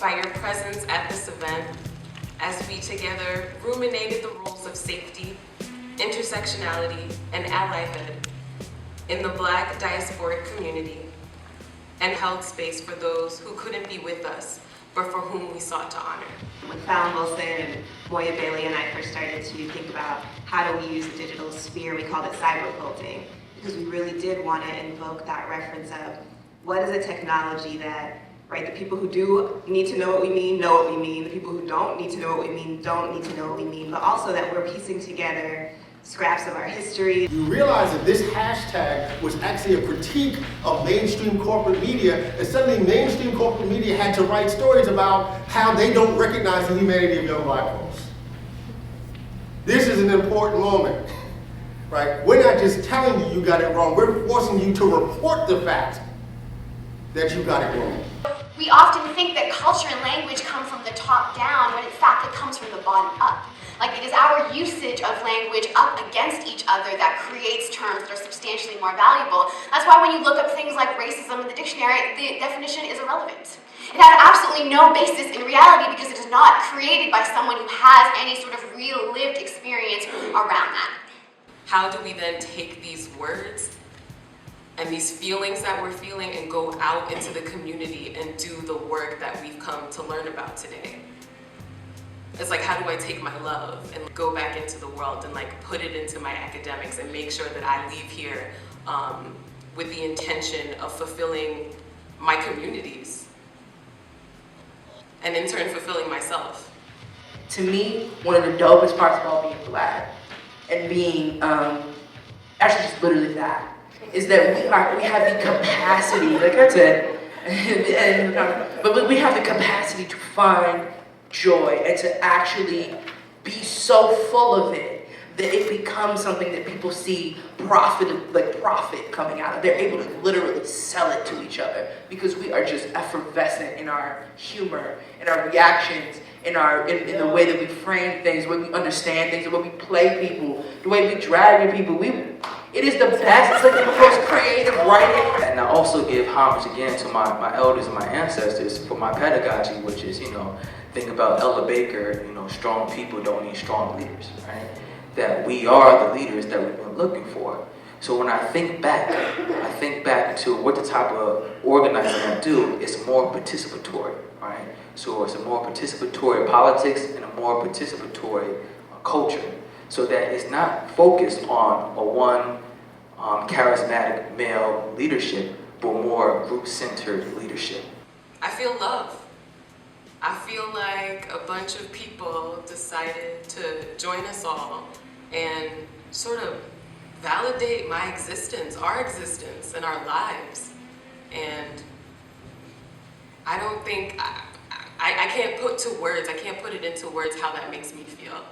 by your presence at this event as we together ruminated the roles of safety, intersectionality, and allyhood in the Black diasporic community, and held space for those who couldn't be with us, but for whom we sought to honor. When Fallon Wilson and Moya Bailey and I first started to think about how do we use the digital sphere, we called it cyberquilting, because we really did want to invoke that reference of what is a technology that, right, the people who do need to know what we mean, know what we mean, the people who don't need to know what we mean, don't need to know what we mean, but also that we're piecing together scraps of our history. You realize that this hashtag was actually a critique of mainstream corporate media, and suddenly mainstream corporate media had to write stories about how they don't recognize the humanity of young Black folks. This is an important moment, right? We're not just telling you you got it wrong, we're forcing you to report the fact that you got it wrong. We often think that culture and language come from the top down, when in fact it comes from the bottom up. Like, it is our usage of language up against each other that creates terms that are substantially more valuable. That's why when you look up things like racism in the dictionary, the definition is irrelevant. It has absolutely no basis in reality because it is not created by someone who has any sort of real lived experience around that. How do we then take these words and these feelings that we're feeling and go out into the community and do the work that we've come to learn about today? It's like, how do I take my love and go back into the world and like put it into my academics and make sure that I leave here with the intention of fulfilling my communities and in turn fulfilling myself. To me, one of the dopest parts about being Black and being, actually just literally that, is that we have the capacity, like I said, but we have the capacity to find joy and to actually be so full of it that it becomes something that people see profit coming out of. They're able to literally sell it to each other because we are just effervescent in our humor, in our reactions, in the way that we frame things, the way we understand things, the way we play people, the way we drag people. It is the best. It's like the most creative writing. And I also give homage again to my elders and my ancestors for my pedagogy, which is, think about Ella Baker, strong people don't need strong leaders, right? That we are the leaders that we've been looking for. So when I think back to what the type of organizing I do, it's more participatory, right? So it's a more participatory politics and a more participatory culture. So that it's not focused on a one charismatic male leadership, but more group-centered leadership. I feel love. I feel like a bunch of people decided to join us all and sort of validate my existence, our existence, and our lives. And I don't think, I can't put to words, I can't put it into words how that makes me feel.